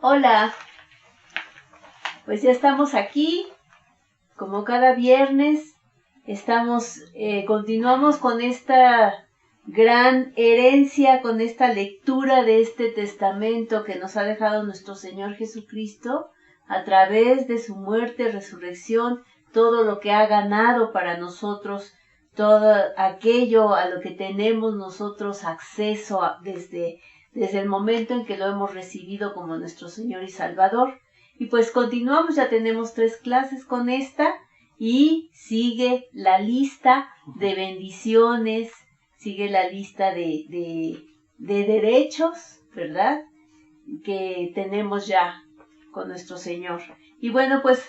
Hola, pues ya estamos aquí, como cada viernes, continuamos con esta gran herencia, con esta lectura de este testamento que nos ha dejado nuestro Señor Jesucristo a través de su muerte, resurrección, todo lo que ha ganado para nosotros, todo aquello a lo que tenemos nosotros acceso desde el momento en que lo hemos recibido como nuestro Señor y Salvador. Y pues continuamos, ya tenemos 3 clases con esta y sigue la lista de bendiciones, sigue la lista de derechos, ¿verdad? Que tenemos ya con nuestro Señor. Y bueno, pues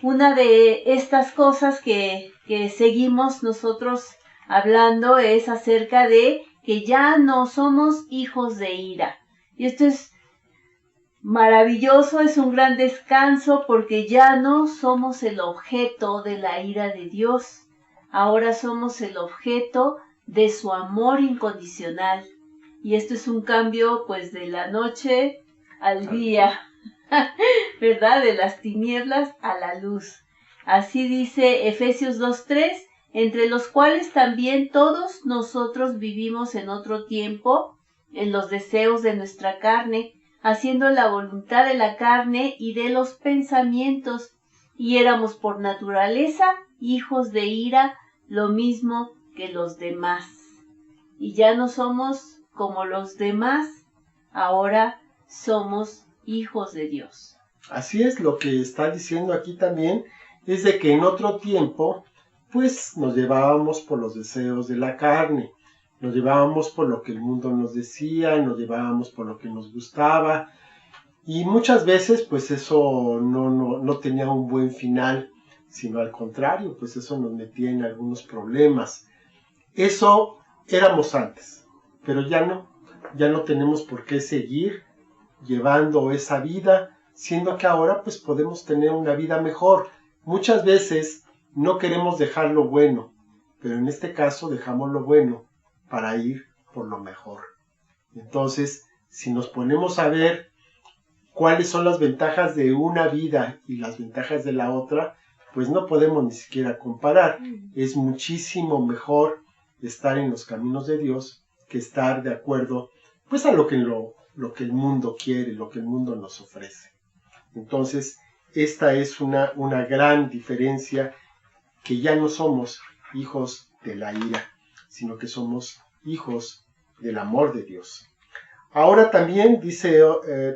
una de estas cosas que seguimos nosotros hablando es acerca de que ya no somos hijos de ira. Y esto es maravilloso, es un gran descanso porque ya no somos el objeto de la ira de Dios. Ahora somos el objeto de su amor incondicional. Y esto es un cambio pues de la noche al día, ¿verdad? De las tinieblas a la luz. Así dice Efesios 2:3, entre los cuales también todos nosotros vivimos en otro tiempo, en los deseos de nuestra carne, haciendo la voluntad de la carne y de los pensamientos, y éramos por naturaleza hijos de ira, lo mismo que los demás. Y ya no somos como los demás, ahora somos hijos de Dios. Así es, lo que está diciendo aquí también es de que en otro tiempo, pues nos llevábamos por los deseos de la carne, nos llevábamos por lo que el mundo nos decía, nos llevábamos por lo que nos gustaba, y muchas veces pues eso no tenía un buen final, sino al contrario, pues eso nos metía en algunos problemas. Eso éramos antes, pero ya no tenemos por qué seguir llevando esa vida, siendo que ahora pues podemos tener una vida mejor. Muchas veces no queremos dejar lo bueno, pero en este caso dejamos lo bueno para ir por lo mejor. Entonces, si nos ponemos a ver cuáles son las ventajas de una vida y las ventajas de la otra, pues no podemos ni siquiera comparar. Es muchísimo mejor estar en los caminos de Dios que estar de acuerdo pues a lo que el mundo quiere, lo que el mundo nos ofrece. Entonces, esta es una gran diferencia, que ya no somos hijos de la ira, sino que somos hijos del amor de Dios. Ahora también dice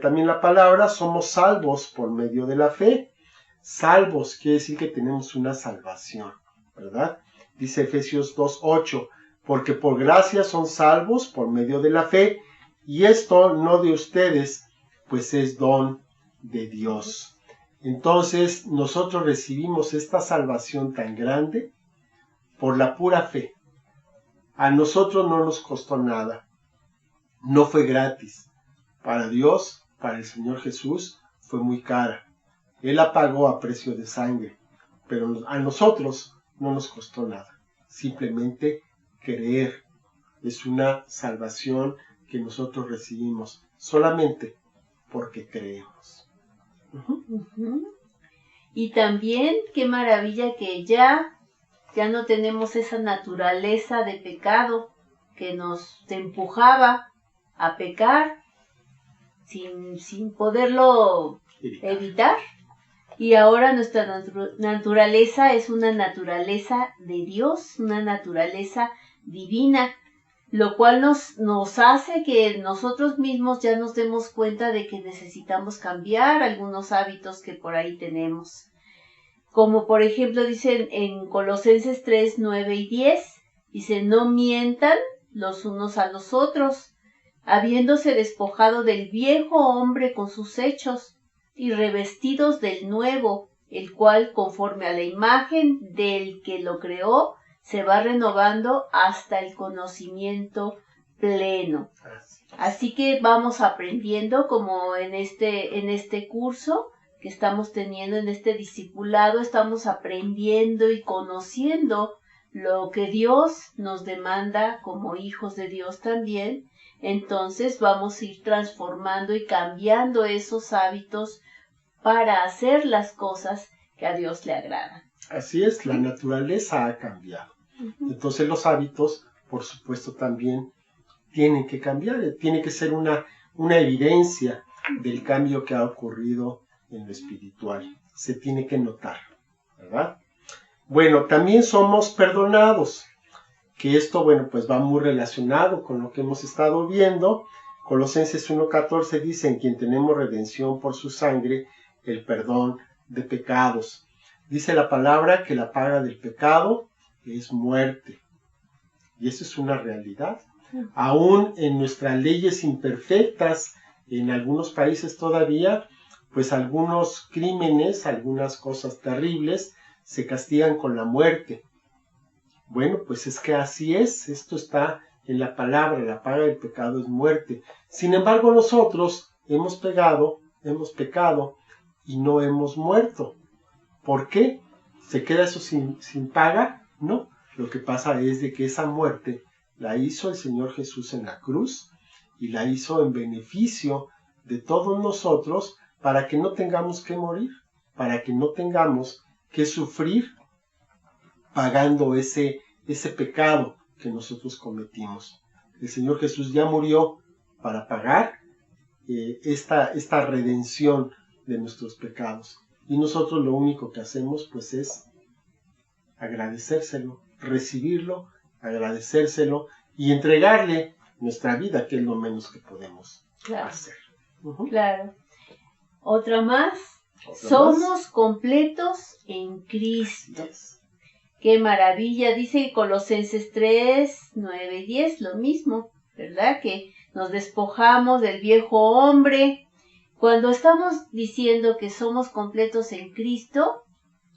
también la palabra, somos salvos por medio de la fe. Salvos quiere decir que tenemos una salvación, ¿verdad? Dice Efesios 2:8, porque por gracia son salvos por medio de la fe, y esto no de ustedes, pues es don de Dios. Entonces nosotros recibimos esta salvación tan grande por la pura fe. A nosotros no nos costó nada, no fue gratis. Para Dios, para el Señor Jesús, fue muy cara. Él la pagó a precio de sangre, pero a nosotros no nos costó nada. Simplemente creer. Es una salvación que nosotros recibimos solamente porque creemos. Y también, qué maravilla que ya no tenemos esa naturaleza de pecado que nos empujaba a pecar sin poderlo evitar. Y ahora nuestra naturaleza es una naturaleza de Dios, una naturaleza divina, lo cual nos hace que nosotros mismos ya nos demos cuenta de que necesitamos cambiar algunos hábitos que por ahí tenemos. Como por ejemplo dicen en Colosenses 3, 9 y 10, dice, no mientan los unos a los otros, habiéndose despojado del viejo hombre con sus hechos, y revestidos del nuevo, el cual, conforme a la imagen del que lo creó, se va renovando hasta el conocimiento pleno. Así que vamos aprendiendo, como en este curso que estamos teniendo, en este discipulado, estamos aprendiendo y conociendo lo que Dios nos demanda como hijos de Dios también. entonces vamos a ir transformando y cambiando esos hábitos para hacer las cosas que a Dios le agradan. Así es, la naturaleza ha cambiado. Entonces los hábitos, por supuesto, también tienen que cambiar. Tiene que ser una evidencia del cambio que ha ocurrido en lo espiritual. Se tiene que notar, ¿verdad? Bueno, también somos perdonados, que esto, bueno, pues va muy relacionado con lo que hemos estado viendo. Colosenses 1:14 dice: en quien tenemos redención por su sangre, el perdón de pecados. Dice la palabra que la paga del pecado es muerte. Y eso es una realidad. Aún en nuestras leyes imperfectas, en algunos países todavía, pues algunos crímenes, algunas cosas terribles, se castigan con la muerte. Bueno, pues es que así es, esto está en la palabra, la paga del pecado es muerte. Sin embargo, nosotros hemos pecado y no hemos muerto. ¿Por qué? ¿Se queda eso sin paga? No, lo que pasa es de que esa muerte la hizo el Señor Jesús en la cruz y la hizo en beneficio de todos nosotros para que no tengamos que morir, para que no tengamos que sufrir pagando ese pecado que nosotros cometimos. El Señor Jesús ya murió para pagar esta redención de nuestros pecados. Y nosotros lo único que hacemos pues es agradecérselo, recibirlo, agradecérselo y entregarle nuestra vida, que es lo menos que podemos hacer. Claro. Otra más. Somos completos en Cristo. Yes. Qué maravilla. Dice Colosenses 3, 9 y 10, lo mismo, ¿verdad? Que nos despojamos del viejo hombre. Cuando estamos diciendo que somos completos en Cristo,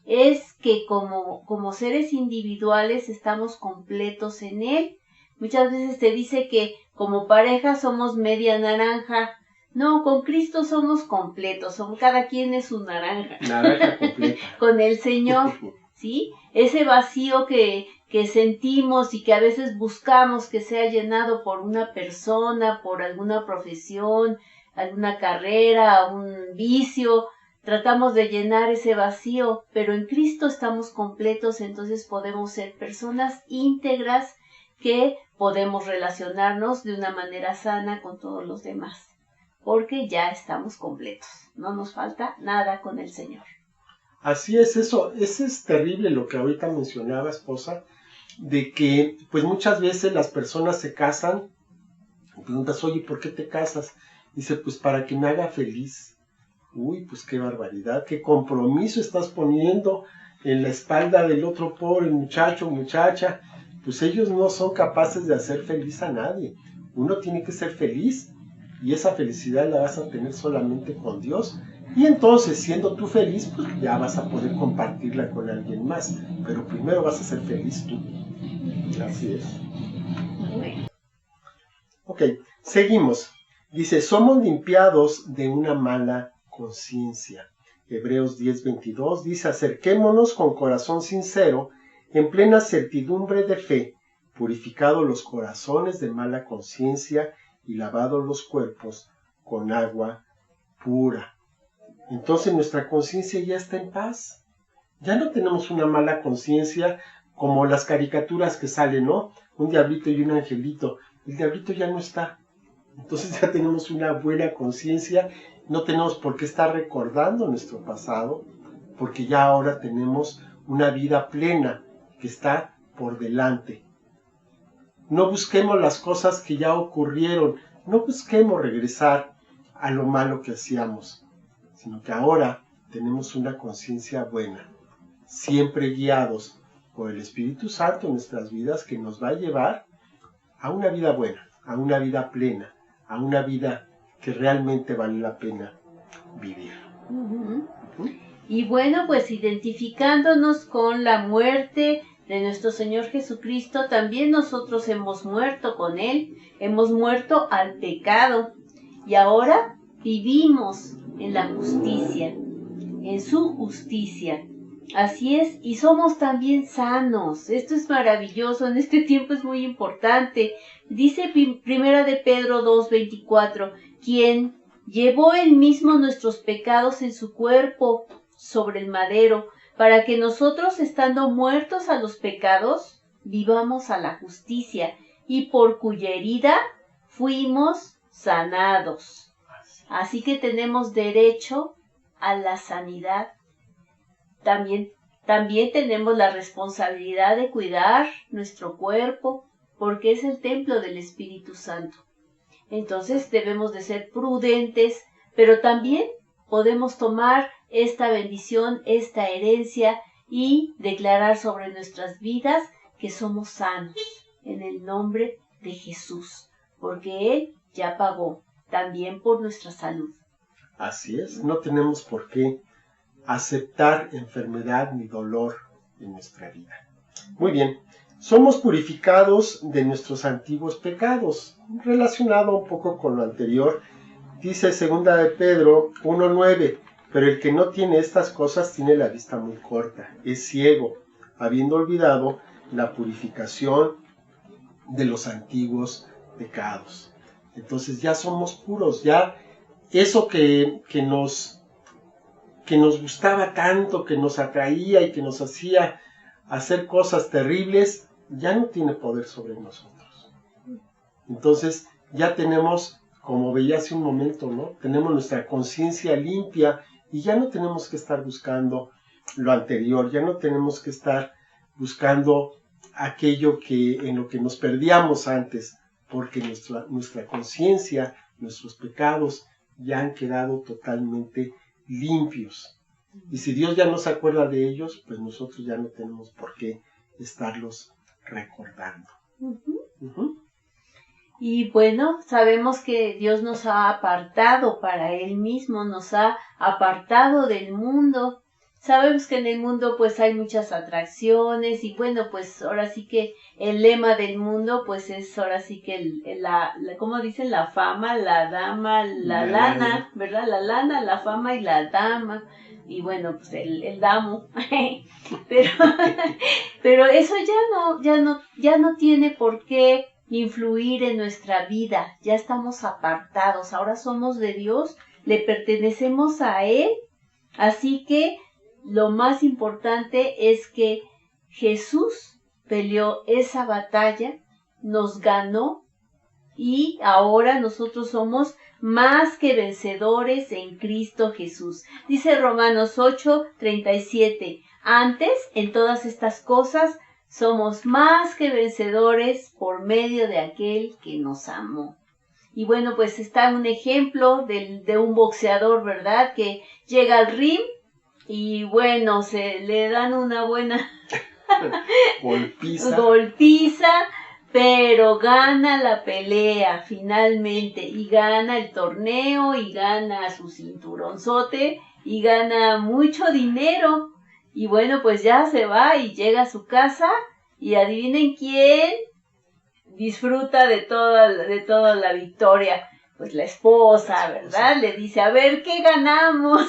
es que como seres individuales estamos completos en Él. Muchas veces te dice que como pareja somos media naranja. No, con Cristo somos completos, cada quien es un naranja. Naranja completa. Con el Señor, ¿sí? Ese vacío que sentimos y que a veces buscamos que sea llenado por una persona, por alguna profesión, alguna carrera, un vicio, tratamos de llenar ese vacío, pero en Cristo estamos completos, entonces podemos ser personas íntegras que podemos relacionarnos de una manera sana con todos los demás, porque ya estamos completos, no nos falta nada con el Señor. Así es, eso es terrible lo que ahorita mencionaba, esposa, de que pues muchas veces las personas se casan, y preguntas, oye, ¿por qué te casas? Dice, pues para que me haga feliz. Uy, pues qué barbaridad, qué compromiso estás poniendo en la espalda del otro pobre muchacho, muchacha. Pues ellos no son capaces de hacer feliz a nadie. Uno tiene que ser feliz y esa felicidad la vas a tener solamente con Dios. Y entonces, siendo tú feliz, pues ya vas a poder compartirla con alguien más. Pero primero vas a ser feliz tú. Así es. Ok, seguimos. Dice, somos limpiados de una mala conciencia. Hebreos 10:22 dice, acerquémonos con corazón sincero, en plena certidumbre de fe, purificados los corazones de mala conciencia y lavados los cuerpos con agua pura. Entonces nuestra conciencia ya está en paz. Ya no tenemos una mala conciencia como las caricaturas que salen, ¿no? Un diablito y un angelito. El diablito ya no está. Entonces ya tenemos una buena conciencia, no tenemos por qué estar recordando nuestro pasado, porque ya ahora tenemos una vida plena que está por delante. No busquemos las cosas que ya ocurrieron, no busquemos regresar a lo malo que hacíamos, sino que ahora tenemos una conciencia buena, siempre guiados por el Espíritu Santo en nuestras vidas, que nos va a llevar a una vida buena, a una vida plena, a una vida que realmente vale la pena vivir. Y bueno, pues identificándonos con la muerte de nuestro Señor Jesucristo, también nosotros hemos muerto con Él, hemos muerto al pecado y ahora vivimos en la justicia, en su justicia. Así es, y somos también sanos. Esto es maravilloso, en este tiempo es muy importante. Dice Primera de Pedro 2:24, quien llevó él mismo nuestros pecados en su cuerpo sobre el madero, para que nosotros, estando muertos a los pecados, vivamos a la justicia, y por cuya herida fuimos sanados. Así que tenemos derecho a la sanidad. También tenemos la responsabilidad de cuidar nuestro cuerpo, porque es el templo del Espíritu Santo. Entonces debemos de ser prudentes, pero también podemos tomar esta bendición, esta herencia y declarar sobre nuestras vidas que somos sanos en el nombre de Jesús, porque Él ya pagó también por nuestra salud. Así es, no tenemos por qué aceptar enfermedad ni dolor en nuestra vida. Muy bien, somos purificados de nuestros antiguos pecados. Relacionado un poco con lo anterior, dice 2 de Pedro 1:9, pero el que no tiene estas cosas tiene la vista muy corta, es ciego, habiendo olvidado la purificación de los antiguos pecados. Entonces ya somos puros, ya eso que nos gustaba tanto, que nos atraía y que nos hacía hacer cosas terribles, ya no tiene poder sobre nosotros. Entonces ya tenemos, como veía hace un momento, ¿no? Tenemos nuestra conciencia limpia y ya no tenemos que estar buscando lo anterior, ya no tenemos que estar buscando aquello en lo que nos perdíamos antes, porque nuestra conciencia, nuestros pecados ya han quedado totalmente limpios. Y si Dios ya no se acuerda de ellos, pues nosotros ya no tenemos por qué estarlos recordando. Y bueno, sabemos que Dios nos ha apartado para Él mismo, nos ha apartado del mundo. Sabemos que en el mundo pues hay muchas atracciones y bueno, pues ahora sí que el lema del mundo pues es ahora sí que ¿cómo dicen? La fama, la dama, la lana, ¿verdad? La lana, la fama y la dama. Y bueno, pues el damo. pero eso ya no tiene por qué influir en nuestra vida. Ya estamos apartados, ahora somos de Dios, le pertenecemos a Él. Así que lo más importante es que Jesús peleó esa batalla, nos ganó y ahora nosotros somos más que vencedores en Cristo Jesús. Dice Romanos 8:37, antes en todas estas cosas somos más que vencedores por medio de aquel que nos amó. Y bueno, pues está un ejemplo de un boxeador, ¿verdad? Que llega al ring y bueno, se le dan una buena golpiza, pero gana la pelea finalmente y gana el torneo y gana su cinturonzote y gana mucho dinero. Y bueno, pues ya se va y llega a su casa y adivinen quién disfruta de toda la victoria. Pues la esposa, ¿verdad? Le dice, a ver, ¿qué ganamos?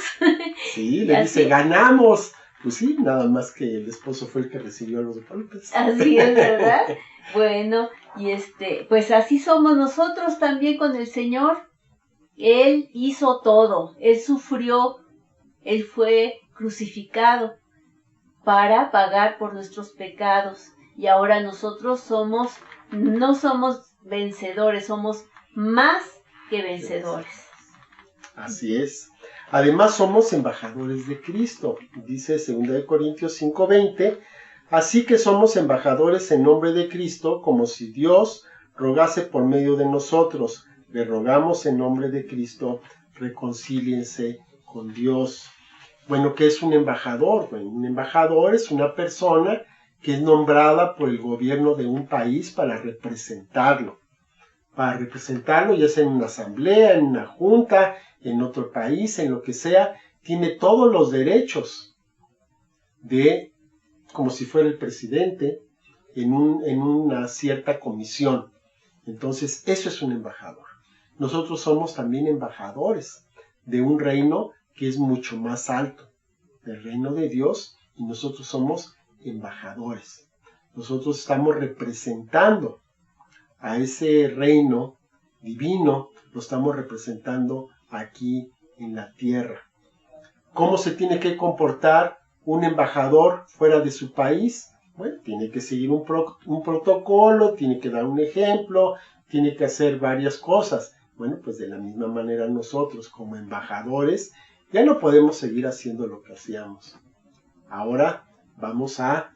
Sí, le dice, ganamos. Pues sí, nada más que el esposo fue el que recibió los golpes. Así es, ¿verdad? Bueno, y pues así somos nosotros también con el Señor. Él hizo todo, Él sufrió, Él fue crucificado para pagar por nuestros pecados. Y ahora nosotros no somos vencedores, somos más que vencedores. Así es. Además somos embajadores de Cristo. Dice 2 Corintios 5:20, así que somos embajadores en nombre de Cristo, como si Dios rogase por medio de nosotros. Le rogamos en nombre de Cristo, reconcíliense con Dios. Bueno, ¿qué es un embajador? Bueno, un embajador es una persona que es nombrada por el gobierno de un país para representarlo, ya sea en una asamblea, en una junta, en otro país, en lo que sea, tiene todos los derechos como si fuera el presidente, en una cierta comisión. Entonces, eso es un embajador. Nosotros somos también embajadores de un reino que es mucho más alto, del reino de Dios, y nosotros somos embajadores. Nosotros estamos representando a ese reino divino, lo estamos representando aquí en la tierra. ¿Cómo se tiene que comportar un embajador fuera de su país? Bueno, tiene que seguir un protocolo, tiene que dar un ejemplo, tiene que hacer varias cosas. Bueno, pues de la misma manera nosotros como embajadores ya no podemos seguir haciendo lo que hacíamos. Ahora vamos a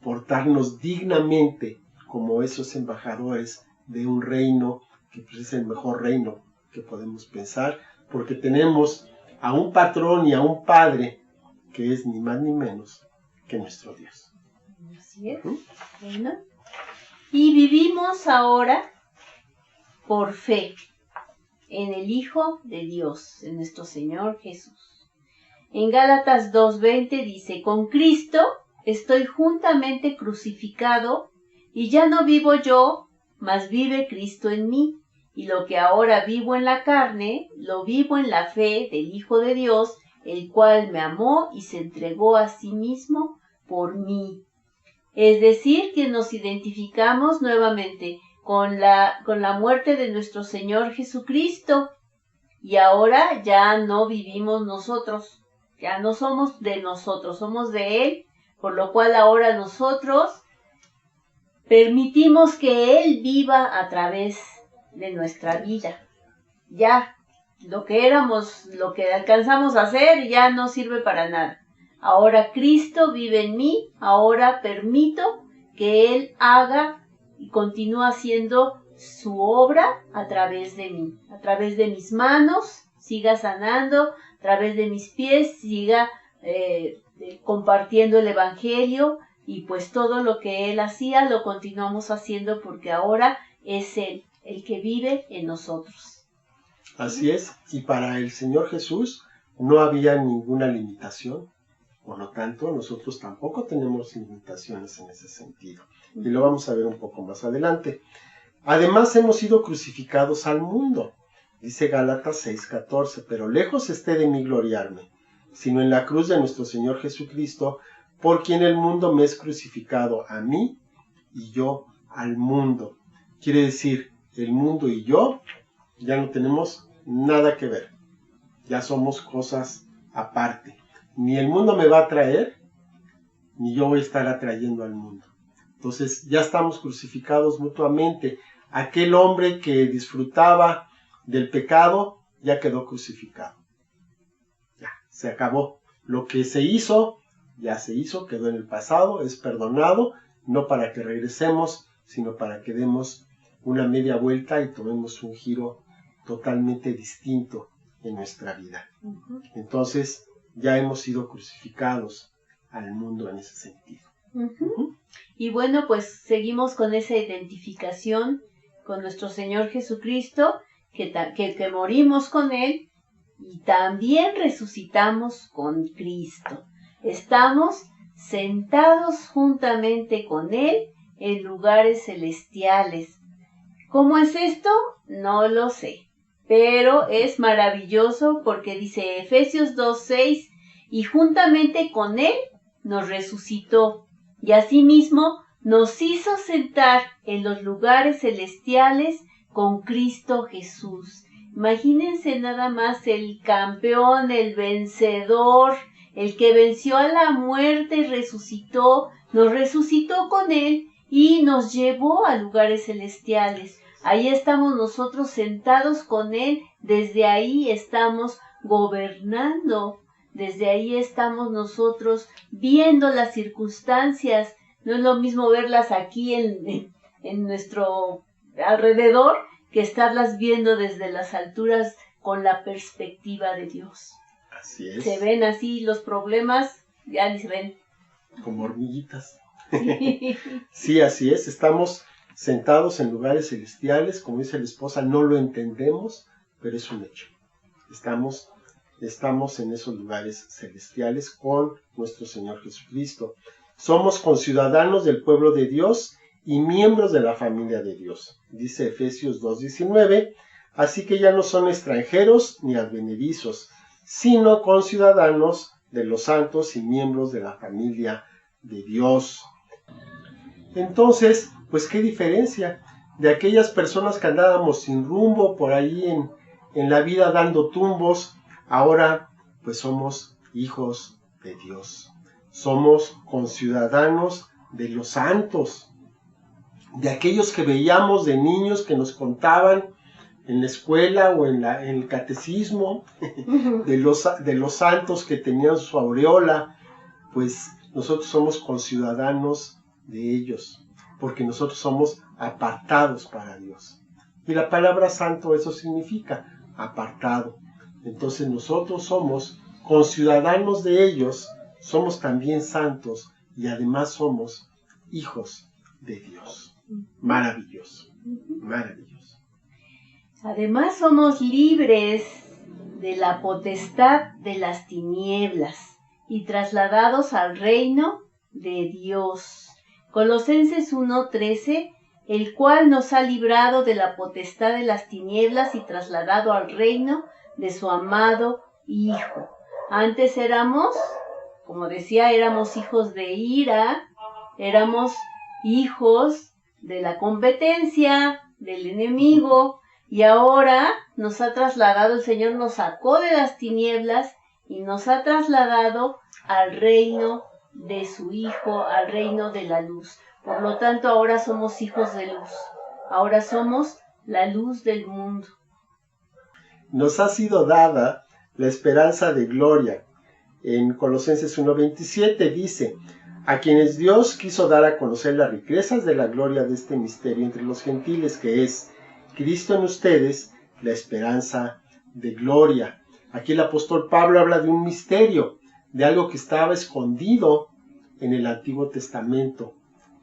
portarnos dignamente como esos embajadores de un reino que pues, es el mejor reino que podemos pensar, porque tenemos a un patrón y a un padre que es ni más ni menos que nuestro Dios. Así es. Bueno. Y vivimos ahora por fe en el Hijo de Dios, en nuestro Señor Jesús. En Gálatas 2:20 dice, con Cristo estoy juntamente crucificado, y ya no vivo yo, mas vive Cristo en mí. Y lo que ahora vivo en la carne, lo vivo en la fe del Hijo de Dios, el cual me amó y se entregó a sí mismo por mí. Es decir, que nos identificamos nuevamente con la muerte de nuestro Señor Jesucristo. Y ahora ya no vivimos nosotros, ya no somos de nosotros, somos de Él, por lo cual ahora nosotros permitimos que Él viva a través de nuestra vida. Ya, lo que éramos, lo que alcanzamos a hacer, ya no sirve para nada. Ahora Cristo vive en mí, ahora permito que Él haga y continúe haciendo su obra a través de mí, a través de mis manos, siga sanando, a través de mis pies, siga compartiendo el Evangelio, y pues todo lo que Él hacía lo continuamos haciendo porque ahora es Él el que vive en nosotros. Así es, y para el Señor Jesús no había ninguna limitación, por lo tanto nosotros tampoco tenemos limitaciones en ese sentido, y lo vamos a ver un poco más adelante. Además hemos sido crucificados al mundo, dice Gálatas 6:14, pero lejos esté de mí gloriarme, sino en la cruz de nuestro Señor Jesucristo, por quien el mundo me es crucificado a mí y yo al mundo. Quiere decir, el mundo y yo ya no tenemos nada que ver, ya somos cosas aparte. Ni el mundo me va a atraer, ni yo voy a estar atrayendo al mundo. Entonces ya estamos crucificados mutuamente. Aquel hombre que disfrutaba del pecado ya quedó crucificado. Ya, se acabó. Lo que se hizo, ya se hizo, quedó en el pasado, es perdonado, no para que regresemos, sino para que demos una media vuelta y tomemos un giro totalmente distinto en nuestra vida. Entonces ya hemos sido crucificados al mundo en ese sentido. Y bueno, pues seguimos con esa identificación con nuestro Señor Jesucristo, que morimos con Él y también resucitamos con Cristo. Estamos sentados juntamente con Él en lugares celestiales. ¿Cómo es esto? No lo sé, pero es maravilloso porque dice Efesios 2:6, y juntamente con Él nos resucitó, y asimismo nos hizo sentar en los lugares celestiales con Cristo Jesús. Imagínense nada más el campeón, el vencedor, el que venció a la muerte y resucitó, nos resucitó con Él y nos llevó a lugares celestiales. Ahí estamos nosotros sentados con Él, desde ahí estamos gobernando, desde ahí estamos nosotros viendo las circunstancias. No es lo mismo verlas aquí en nuestro alrededor que estarlas viendo desde las alturas con la perspectiva de Dios. Así es. Se ven así los problemas, ya ni se ven. Como hormiguitas. Sí. Sí, así es. Estamos sentados en lugares celestiales, como dice la esposa, no lo entendemos, pero es un hecho. Estamos en esos lugares celestiales con nuestro Señor Jesucristo. Somos conciudadanos del pueblo de Dios y miembros de la familia de Dios. Dice Efesios 2:19, así que ya no son extranjeros ni advenedizos, sino conciudadanos de los santos y miembros de la familia de Dios. Entonces, pues qué diferencia de aquellas personas que andábamos sin rumbo por ahí en la vida dando tumbos. Ahora pues somos hijos de Dios, somos conciudadanos de los santos, de aquellos que veíamos de niños que nos contaban en la escuela o en el catecismo, de los santos que tenían su aureola. Pues nosotros somos conciudadanos de ellos, porque nosotros somos apartados para Dios. Y la palabra santo eso significa apartado. Entonces nosotros somos conciudadanos de ellos, somos también santos y además somos hijos de Dios. Maravilloso, maravilloso. Además somos libres de la potestad de las tinieblas y trasladados al reino de Dios. Colosenses 1:13, el cual nos ha librado de la potestad de las tinieblas y trasladado al reino de su amado Hijo. Antes éramos, como decía, éramos hijos de ira, éramos hijos de la competencia, del enemigo, y ahora nos ha trasladado, el Señor nos sacó de las tinieblas y nos ha trasladado al reino de su Hijo, al reino de la luz. Por lo tanto, ahora somos hijos de luz. Ahora somos la luz del mundo. Nos ha sido dada la esperanza de gloria. En Colosenses 1:27 dice: a quienes Dios quiso dar a conocer las riquezas de la gloria de este misterio entre los gentiles, que es Cristo en ustedes, la esperanza de gloria. Aquí el apóstol Pablo habla de un misterio, de algo que estaba escondido en el Antiguo Testamento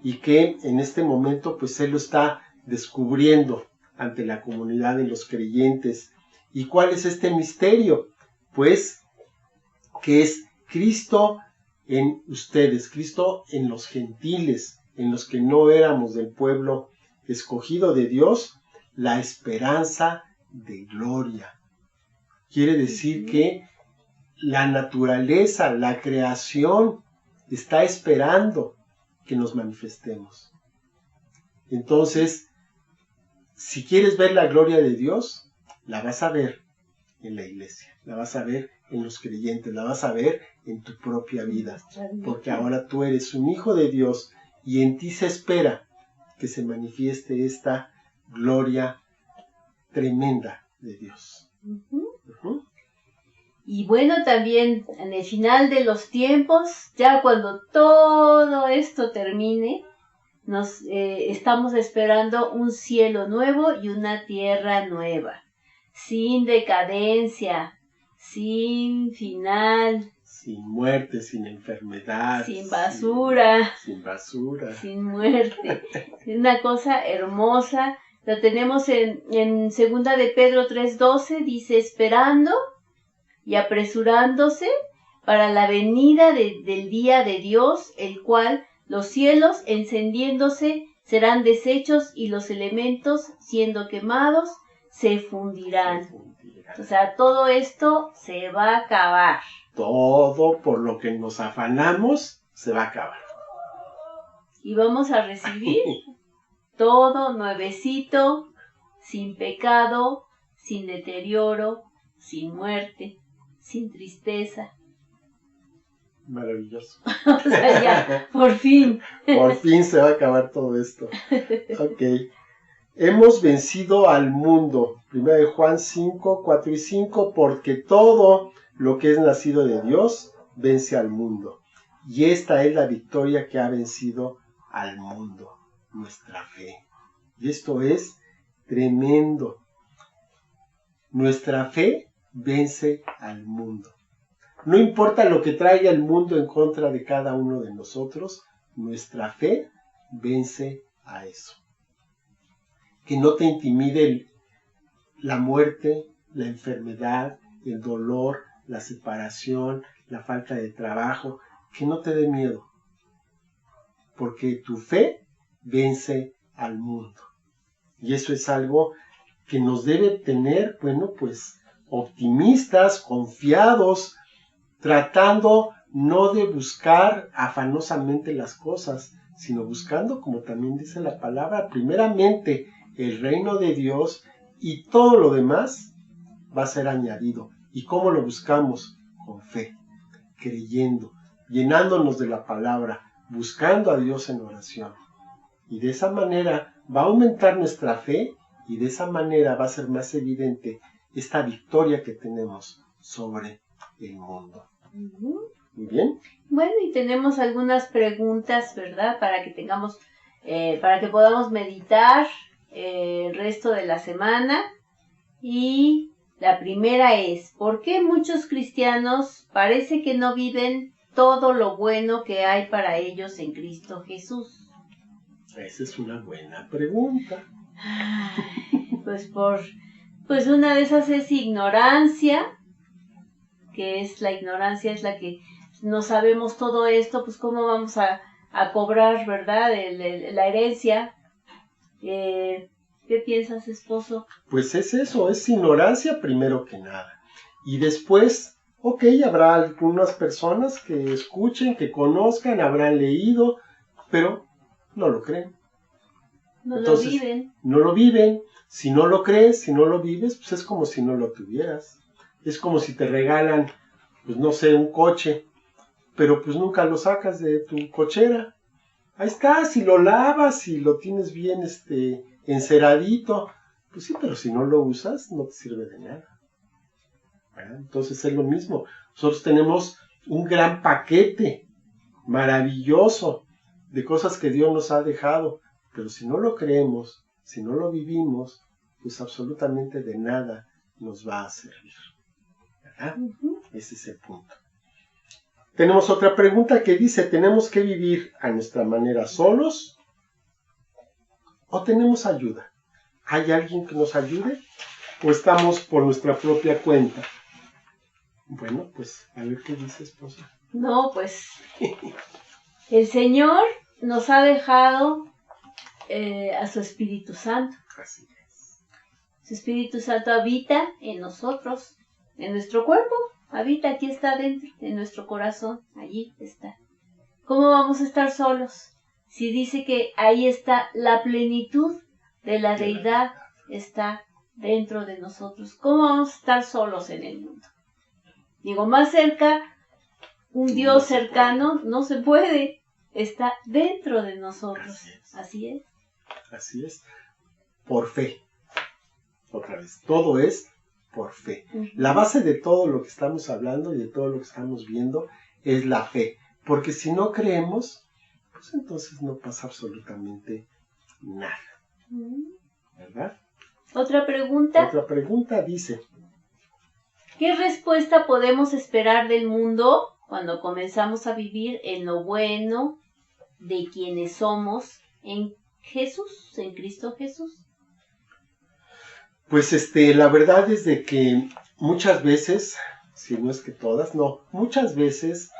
y que en este momento pues él lo está descubriendo ante la comunidad de los creyentes. ¿Y cuál es este misterio? Pues que es Cristo en ustedes, Cristo en los gentiles, en los que no éramos del pueblo escogido de Dios, la esperanza de gloria. Quiere decir que la naturaleza, la creación, está esperando que nos manifestemos. Entonces, si quieres ver la gloria de Dios, la vas a ver en la iglesia, la vas a ver en los creyentes, la vas a ver en tu propia vida, porque ahora tú eres un hijo de Dios y en ti se espera que se manifieste esta gloria tremenda de Dios. Y bueno, también en el final de los tiempos, ya cuando todo esto termine, estamos esperando un cielo nuevo y una tierra nueva, sin decadencia, sin final, sin muerte, sin enfermedad, sin basura, sin muerte. Es una cosa hermosa. Lo tenemos en 2 de Pedro 3:12, dice: esperando y apresurándose para la venida del día de Dios, el cual los cielos encendiéndose serán deshechos y los elementos siendo quemados se fundirán. O sea, todo esto se va a acabar. Todo por lo que nos afanamos se va a acabar. Y vamos a recibir todo nuevecito, sin pecado, sin deterioro, sin muerte, sin tristeza. Maravilloso. O sea, ya, por fin. Por fin se va a acabar todo esto. Ok. Hemos vencido al mundo. 1 Juan 5, 4 y 5, porque todo lo que es nacido de Dios vence al mundo. Y esta es la victoria que ha vencido al mundo, nuestra fe. Y esto es tremendo. Nuestra fe vence al mundo. No importa lo que traiga el mundo en contra de cada uno de nosotros, nuestra fe vence a eso. Que no te intimide la muerte, la enfermedad, el dolor, la separación, la falta de trabajo, que no te dé miedo. Porque tu fe vence al mundo. Y eso es algo que nos debe tener, bueno, pues optimistas, confiados, tratando no de buscar afanosamente las cosas, sino buscando, como también dice la palabra, primeramente el reino de Dios, y todo lo demás va a ser añadido. ¿Y cómo lo buscamos? Con fe, creyendo, llenándonos de la palabra, buscando a Dios en oración. Y de esa manera va a aumentar nuestra fe, y de esa manera va a ser más evidente esta victoria que tenemos sobre el mundo. Muy bien. Bueno, y tenemos algunas preguntas, ¿verdad? Para que tengamos, para que podamos meditar el resto de la semana. Y la primera es, ¿por qué muchos cristianos parece que no viven todo lo bueno que hay para ellos en Cristo Jesús? Esa es una buena pregunta. Pues una de esas es ignorancia, que es la ignorancia, es la que no sabemos todo esto, pues cómo vamos a cobrar, ¿verdad? La herencia. ¿Qué piensas, esposo? Pues es eso, es ignorancia primero que nada. Y después, ok, habrá algunas personas que escuchen, que conozcan, habrán leído, pero no lo creen. Entonces, lo viven. No lo viven. Si no lo crees, si no lo vives, pues es como si no lo tuvieras. Es como si te regalan, pues no sé, un coche, pero pues nunca lo sacas de tu cochera. Ahí está, si lo lavas, si lo tienes bien enceradito, pues sí, pero si no lo usas, no te sirve de nada. ¿Verdad? Entonces es lo mismo. Nosotros tenemos un gran paquete maravilloso de cosas que Dios nos ha dejado, pero si no lo creemos, si no lo vivimos, pues absolutamente de nada nos va a servir. ¿Verdad? Ese es el punto. Tenemos otra pregunta que dice, ¿tenemos que vivir a nuestra manera solos o tenemos ayuda? ¿Hay alguien que nos ayude o estamos por nuestra propia cuenta? Bueno, pues a ver qué dice, esposa. No, pues el Señor nos ha dejado a su Espíritu Santo. Así es. Su Espíritu Santo habita en nosotros, en nuestro cuerpo. Habita, aquí está dentro, en nuestro corazón, allí está. ¿Cómo vamos a estar solos? Si dice que ahí está la plenitud de la deidad, está dentro de nosotros. ¿Cómo vamos a estar solos en el mundo? Digo, más cerca, un Dios cercano no se puede, está dentro de nosotros. Así es. Así es. Por fe. Otra vez, todo es por fe. La base de todo lo que estamos hablando y de todo lo que estamos viendo es la fe. Porque si no creemos, pues entonces no pasa absolutamente nada. ¿Verdad? Otra pregunta. Otra pregunta dice, ¿qué respuesta podemos esperar del mundo cuando comenzamos a vivir en lo bueno de quienes somos en Jesús, en Cristo Jesús? Pues la verdad es de que muchas veces, si no es que todas, no, muchas veces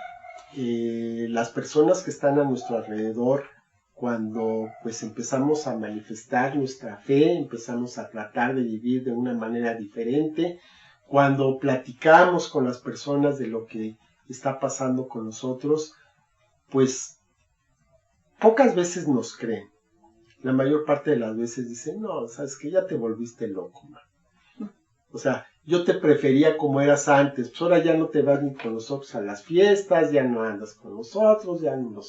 las personas que están a nuestro alrededor, cuando pues empezamos a manifestar nuestra fe, empezamos a tratar de vivir de una manera diferente, cuando platicamos con las personas de lo que está pasando con nosotros, pues pocas veces nos creen. La mayor parte de las veces dicen, no, sabes que ya te volviste loco, man. O sea, yo te prefería como eras antes, pues ahora ya no te vas ni con nosotros a las fiestas, ya no andas con nosotros, ya no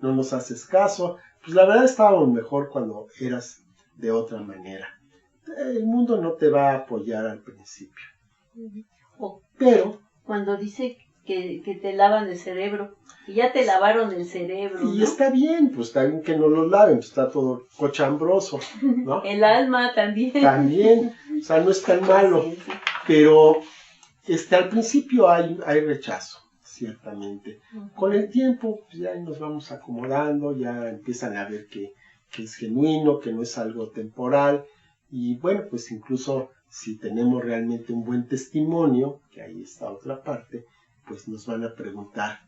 nos haces caso. Pues la verdad estábamos mejor cuando eras de otra manera. El mundo no te va a apoyar al principio. Pero cuando dice que te lavan el cerebro, y ya te lavaron el cerebro, y ¿no? está bien, pues está bien que no lo laven, pues está todo cochambroso, ¿no? El alma también. También, o sea, no es tan malo, sí. Pero al principio hay rechazo, ciertamente. Con el tiempo, pues ya nos vamos acomodando, ya empiezan a ver que es genuino, que no es algo temporal, y bueno, pues incluso si tenemos realmente un buen testimonio, que ahí está otra parte, pues nos van a preguntar,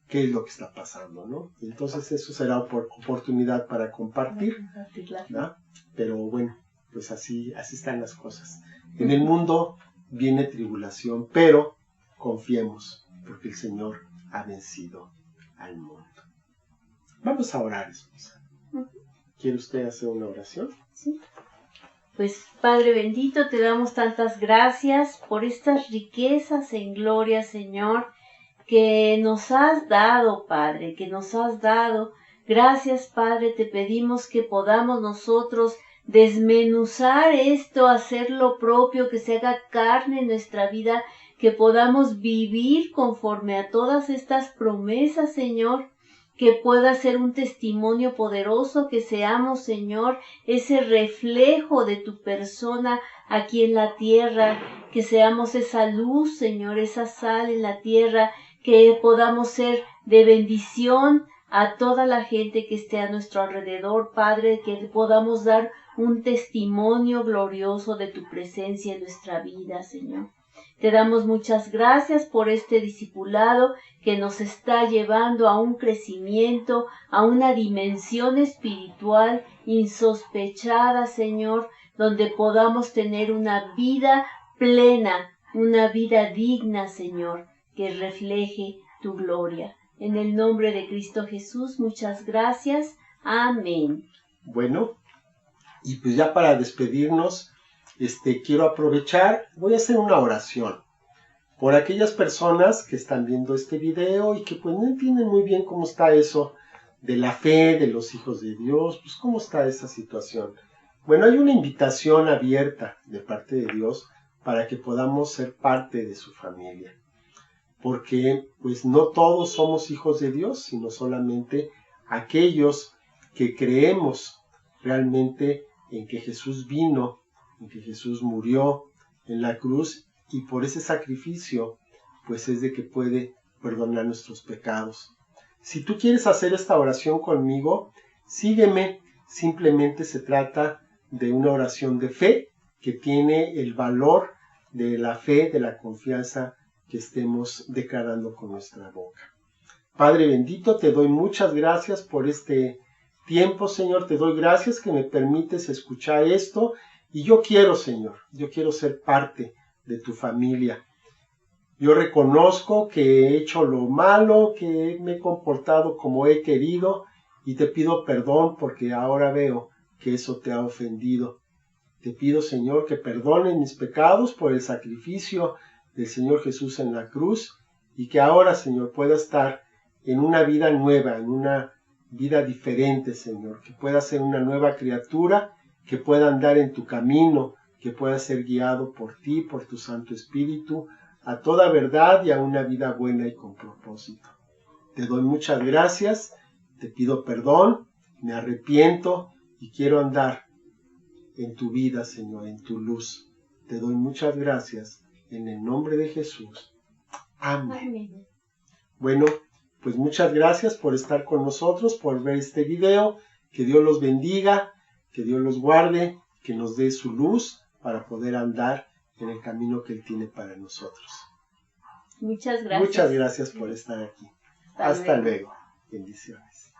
qué es lo que está pasando, ¿no? Entonces eso será oportunidad para compartir, ¿no? Pero bueno, pues así están las cosas. En el mundo viene tribulación, pero confiemos, porque el Señor ha vencido al mundo. Vamos a orar, esposa. ¿Quiere usted hacer una oración? Sí. Pues Padre bendito, te damos tantas gracias por estas riquezas en gloria, Señor, que nos has dado, Padre, que nos has dado. Gracias, Padre, te pedimos que podamos nosotros desmenuzar esto, hacer lo propio, que se haga carne en nuestra vida, que podamos vivir conforme a todas estas promesas, Señor, que pueda ser un testimonio poderoso, que seamos, Señor, ese reflejo de tu persona aquí en la tierra, que seamos esa luz, Señor, esa sal en la tierra, que podamos ser de bendición a toda la gente que esté a nuestro alrededor, Padre, que podamos dar un testimonio glorioso de tu presencia en nuestra vida, Señor. Te damos muchas gracias por este discipulado que nos está llevando a un crecimiento, a una dimensión espiritual insospechada, Señor, donde podamos tener una vida plena, una vida digna, Señor, que refleje tu gloria. En el nombre de Cristo Jesús, muchas gracias. Amén. Bueno, y pues ya para despedirnos, quiero aprovechar, voy a hacer una oración por aquellas personas que están viendo este video y que pues no entienden muy bien cómo está eso de la fe de los hijos de Dios, pues cómo está esa situación. Bueno, hay una invitación abierta de parte de Dios para que podamos ser parte de su familia, porque pues no todos somos hijos de Dios, sino solamente aquellos que creemos realmente en que Jesús vino, en que Jesús murió en la cruz, y por ese sacrificio pues es de que puede perdonar nuestros pecados. Si tú quieres hacer esta oración conmigo, sígueme. Simplemente se trata de una oración de fe que tiene el valor de la fe, de la confianza que estemos declarando con nuestra boca. Padre bendito, te doy muchas gracias por este tiempo, Señor. Te doy gracias que me permites escuchar esto, y yo quiero, Señor, yo quiero ser parte de tu familia. Yo reconozco que he hecho lo malo, que me he comportado como he querido, y te pido perdón porque ahora veo que eso te ha ofendido. Te pido, Señor, que perdones mis pecados por el sacrificio del Señor Jesús en la cruz, y que ahora, Señor, pueda estar en una vida nueva, en una vida diferente, Señor, que pueda ser una nueva criatura, que pueda andar en tu camino, que pueda ser guiado por ti, por tu Santo Espíritu, a toda verdad y a una vida buena y con propósito. Te doy muchas gracias, te pido perdón, me arrepiento y quiero andar en tu vida, Señor, en tu luz. Te doy muchas gracias en el nombre de Jesús. Amén. Amén. Bueno, pues muchas gracias por estar con nosotros, por ver este video. Que Dios los bendiga, que Dios los guarde, que nos dé su luz para poder andar en el camino que Él tiene para nosotros. Muchas gracias. Muchas gracias por estar aquí. Hasta luego. Bendiciones.